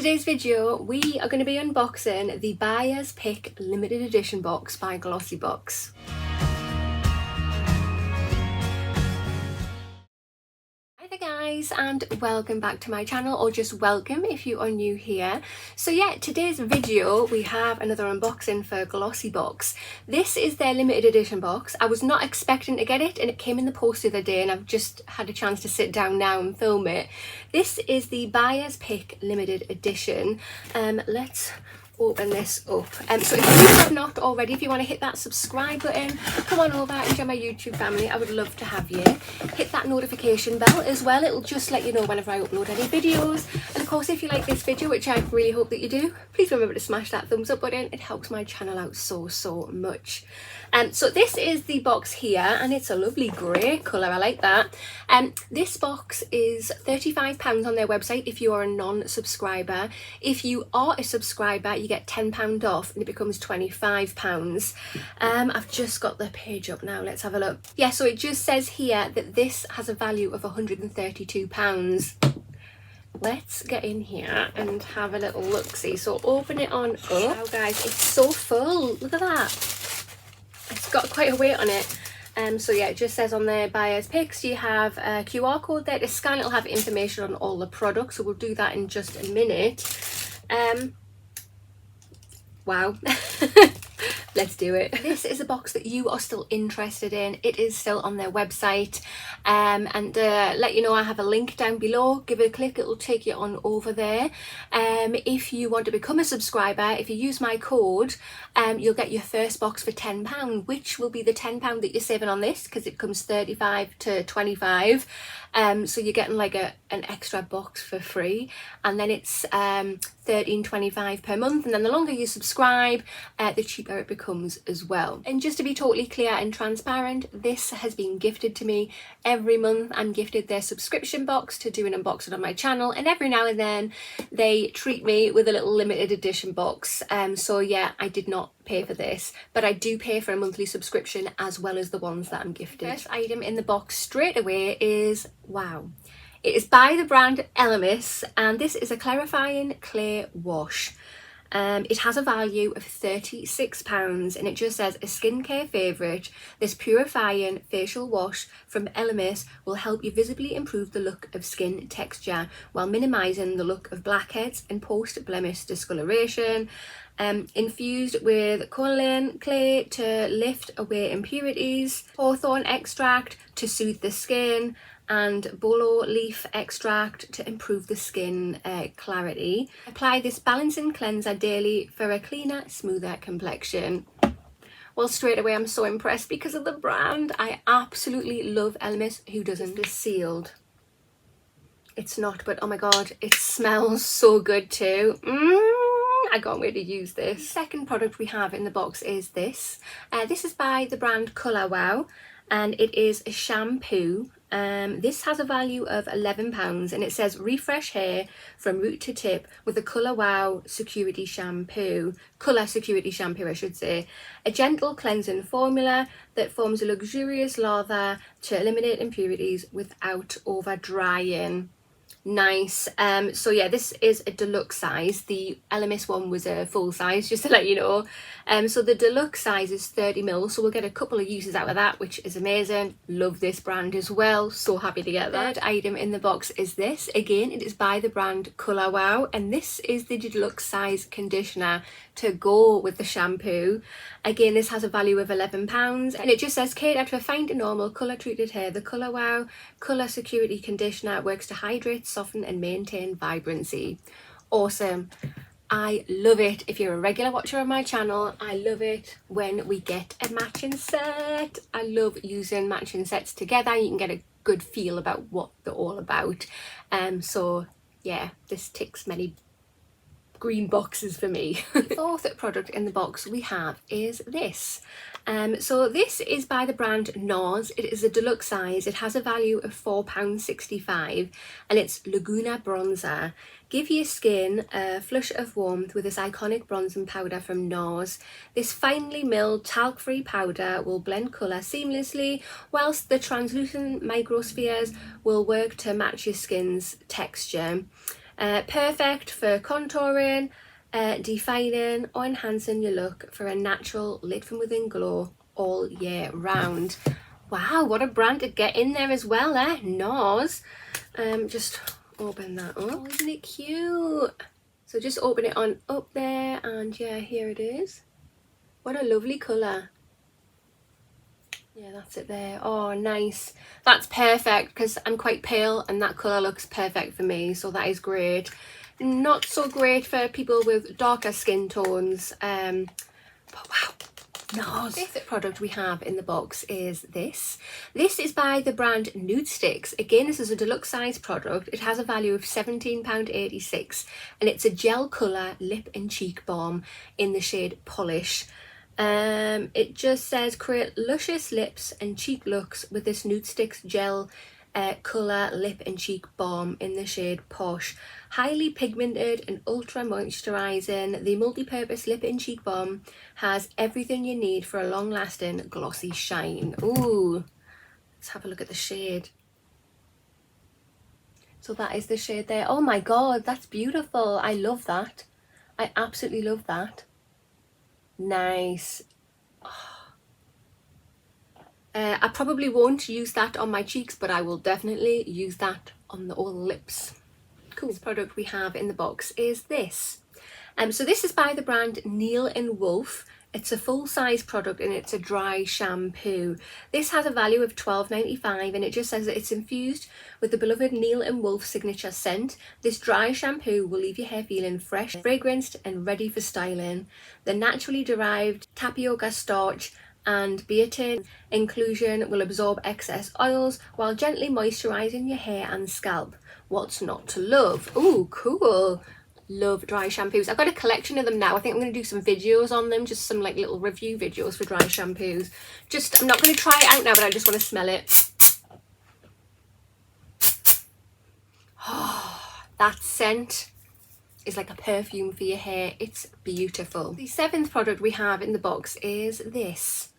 today's video we are going to be unboxing the Buyer's Pick limited edition box by GlossyBox. Hi there guys, and welcome back to my channel, or just welcome if you are new here. So yeah, today's video we have another unboxing for GlossyBox. This is their limited edition box. I was not expecting to get it and it came in the post the other day and I've just had a chance to sit down now and film it. This is the Buyer's Pick limited edition. Let's open this up. So if you have not already, if you want to hit that subscribe button, come on over and join my YouTube family. I would love to have you. Hit that notification bell as well. It'll just let you know whenever I upload any videos. And of course, if you like this video, which I really hope that you do, please remember to smash that thumbs up button. It helps my channel out so much. So this is the box here, and it's a lovely grey colour. I like that. This box is £35 on their website if you are a non-subscriber. If you are a subscriber, you get £10 off and it becomes £25. I've just got the page up now. Let's have a look. Yeah, so it just says here that this has a value of £132. Let's get in here and have a little look-see. So open it on up. Wow guys, it's so full. Look at that. It's got quite a weight on it. So yeah, it just says on the Buyer's Picks you have a QR code there to scan. It'll have information on all the products, so we'll do that in just a minute. Wow. Let's do it. This is a box that you are still interested in. It is still on their website, and let you know, I have a link down below. Give it a click, it'll take you on over there. If you want to become a subscriber, if you use my code, you'll get your first box for £10, which will be the £10 that you're saving on this, because it comes 35 to 25. So you're getting like an extra box for free, and then it's £13.25 per month, and then the longer you subscribe, the cheaper it becomes as well. And just to be totally clear and transparent, this has been gifted to me. Every month I'm gifted their subscription box to do an unboxing on my channel, and every now and then they treat me with a little limited edition box. So yeah, I did not pay for this, but I do pay for a monthly subscription as well as the ones that I'm gifted. The first item in the box straight away is, wow, it is by the brand Elemis, and this is a clarifying clay wash. It has a value of £36, and it just says, a skincare favourite, this purifying facial wash from Elemis will help you visibly improve the look of skin texture while minimising the look of blackheads and post-blemish discoloration. Infused with cornelian clay to lift away impurities, hawthorn extract to soothe the skin, and bolo leaf extract to improve the skin clarity. Apply this balancing cleanser daily for a cleaner, smoother complexion. Well, straight away I'm so impressed because of the brand. I absolutely love Elemis. Who doesn't? It's sealed. It's not, but oh my god, it smells so good too. I can't wait to use this. The second product we have in the box is this. This is by the brand Colour Wow, and it is a shampoo. This has a value of £11, and it says refresh hair from root to tip with the Colour Wow Security Shampoo. Colour Security Shampoo, I should say. A gentle cleansing formula that forms a luxurious lather to eliminate impurities without over drying. Nice. So yeah, this is a deluxe size. The Elemis one was a full size, just to let you know. So the deluxe size is 30ml, so we'll get a couple of uses out of that, which is amazing. Love this brand as well, so happy to get that. Third item in the box is this. Again, it is by the brand Colour Wow, and this is the deluxe size conditioner to go with the shampoo. Again, this has a value of £11, and it just says catered for fine to normal colour treated hair. The Colour Wow Colour Security Conditioner works to hydrate, soften and maintain vibrancy. Awesome. I love it. If you're a regular watcher of my channel, I love it when we get a matching set. I love using matching sets together. You can get a good feel about what they're all about. So yeah, this ticks many green boxes for me. The fourth product in the box we have is this. So this is by the brand Nars. It is a deluxe size. It has a value of £4.65, and it's Laguna Bronzer. Give your skin a flush of warmth with this iconic bronzing powder from Nars. This finely milled talc-free powder will blend colour seamlessly, whilst the translucent microspheres will work to match your skin's texture. Perfect for contouring, defining or enhancing your look for a natural lit from within glow all year round. Wow, what a brand to get in there as well, Nars. Just open that up. Oh, isn't it cute? So just open it on up there, and yeah, here it is. What a lovely colour. Yeah, that's it there. Oh, nice. That's perfect because I'm quite pale and that colour looks perfect for me, so that is great. Not so great for people with darker skin tones, but wow. No, the fifth product we have in the box is this. This is by the brand Nudestix. Again, this is a deluxe size product. It has a value of £17.86 and it's a gel colour lip and cheek balm in the shade Polish. It just says create luscious lips and cheek looks with this Nudestix gel colour lip and cheek balm in the shade Posh. Highly pigmented and ultra moisturising, the multi-purpose lip and cheek balm has everything you need for a long lasting glossy shine. Ooh, let's have a look at the shade. So that is the shade there. Oh my god, that's beautiful. I love that. I absolutely love that. Nice. I probably won't use that on my cheeks, but I will definitely use that on the old lips. Cool. This product we have in the box is this. So this is by the brand Neil & Wolf. It's a full-size product and it's a dry shampoo. This has a value of £12.95 and it just says that it's infused with the beloved Neil & Wolf signature scent. This dry shampoo will leave your hair feeling fresh, fragranced and ready for styling. The naturally derived tapioca starch and biotin inclusion will absorb excess oils while gently moisturising your hair and scalp. What's not to love? Ooh, cool. Love dry shampoos. I've got a collection of them now. I think I'm going to do some videos on them, just some like little review videos for dry shampoos. I'm not going to try it out now, but I just want to smell it. Oh, that scent is like a perfume for your hair. It's beautiful. The seventh product we have in the box is this.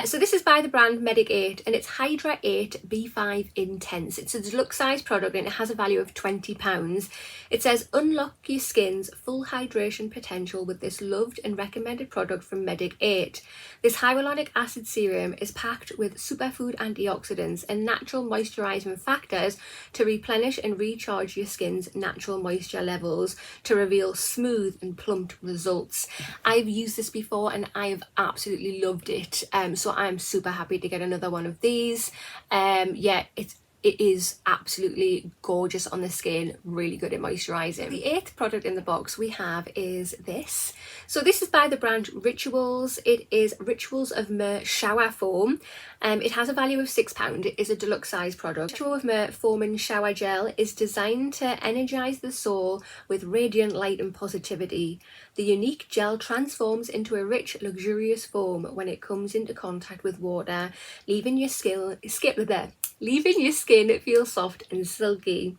So this is by the brand Medic 8 and it's Hydra 8 B5 Intense. It's a deluxe size product and it has a value of £20. It says unlock your skin's full hydration potential with this loved and recommended product from Medic 8. This hyaluronic acid serum is packed with superfood antioxidants and natural moisturising factors to replenish and recharge your skin's natural moisture levels to reveal smooth and plump results. I've used this before and I've absolutely loved it. So I'm super happy to get another one of these. Yeah, it is absolutely gorgeous on the skin, really good at moisturising. The eighth product in the box we have is this. So this is by the brand Rituals. It is Rituals of Myrrh Shower Foam. It has a value of £6. It is a deluxe size product. Ritual of Myrrh Foam and Shower Gel is designed to energise the soul with radiant light and positivity. The unique gel transforms into a rich, luxurious foam when it comes into contact with water, leaving your skin feel soft and silky.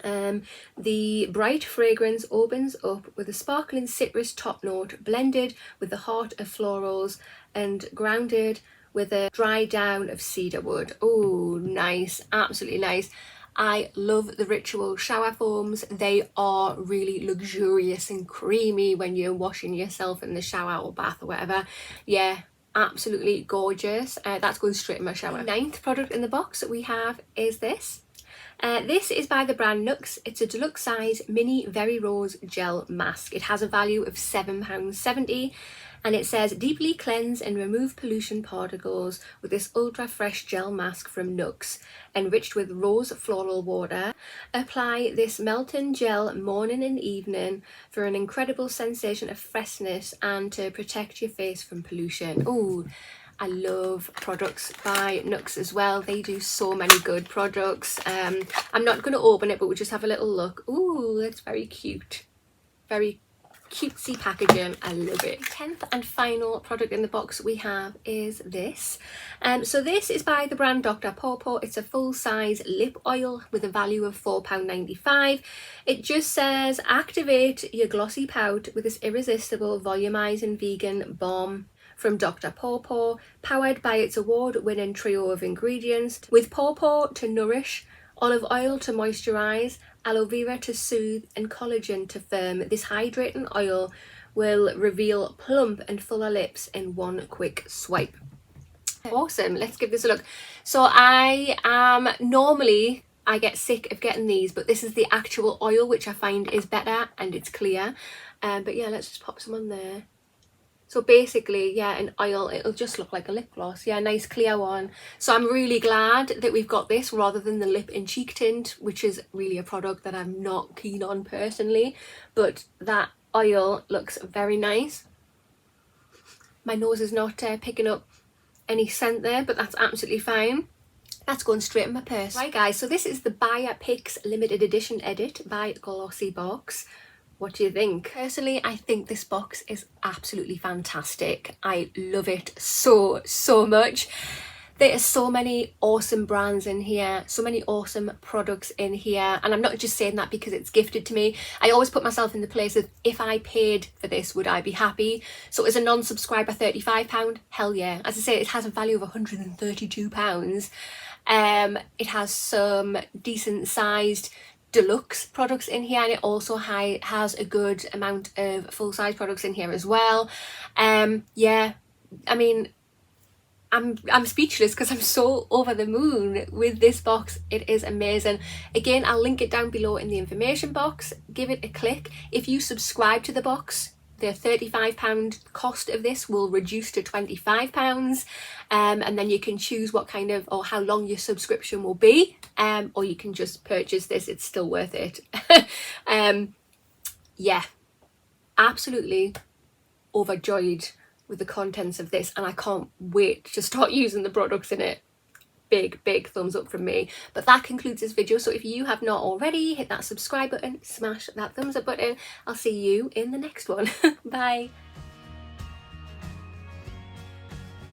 The bright fragrance opens up with a sparkling citrus top note blended with the heart of florals and grounded with a dry down of cedarwood. Oh, nice, absolutely nice. I love the Ritual shower foams. They are really luxurious and creamy when you're washing yourself in the shower or bath or whatever. Yeah, absolutely gorgeous. That's going straight in my shower. The ninth product in the box that we have is this. This is by the brand Nuxe. It's a deluxe size mini Very Rose gel mask. It has a value of £7.70 and it says deeply cleanse and remove pollution particles with this ultra fresh gel mask from Nuxe, enriched with rose floral water. Apply this melting gel morning and evening for an incredible sensation of freshness and to protect your face from pollution. Oh, I love products by Nuxe as well. They do so many good products. I'm not going to open it, but we'll just have a little look. Ooh, it's very cute. Very cutesy packaging. I love it. 10th and final product in the box we have is this. So this is by the brand Dr. Pawpaw. It's a full-size lip oil with a value of £4.95. It just says activate your glossy pout with this irresistible volumizing vegan balm from Dr. Pawpaw, powered by its award-winning trio of ingredients with pawpaw to nourish, olive oil to moisturise aloe vera to soothe and collagen to firm. This hydrating oil will reveal plump and fuller lips in one quick swipe. Awesome, let's give this a look. So I normally I get sick of getting these, but this is the actual oil, which I find is better and it's clear. But yeah, let's just pop some on there. So basically, yeah, an oil, it'll just look like a lip gloss. Yeah, nice clear one. So I'm really glad that we've got this rather than the lip and cheek tint, which is really a product that I'm not keen on personally. But that oil looks very nice. My nose is not picking up any scent there, but that's absolutely fine. That's going straight in my purse. Right guys, so this is the Buyer Picks limited edition edit by GlossyBox. What do you think? Personally, I think this box is absolutely fantastic. I love it so much. There are so many awesome brands in here, so many awesome products in here, and I'm not just saying that because it's gifted to me. I always put myself in the place of, if I paid for this, would I be happy? So as a non-subscriber, £35, hell yeah. As I say, it has a value of £132. It has some decent sized deluxe products in here, and it also has a good amount of full-size products in here as well. Yeah, I mean, I'm speechless because I'm so over the moon with this box. It is amazing. Again, I'll link it down below in the information box. Give it a click. If you subscribe to the box, the £35 cost of this will reduce to £25, and then you can choose what kind of, or how long your subscription will be, or you can just purchase this. It's still worth it. Yeah, absolutely overjoyed with the contents of this, and I can't wait to start using the products in it. Big thumbs up from me. But that concludes this video. So if you have not already, hit that subscribe button, smash that thumbs up button. I'll see you in the next one. Bye.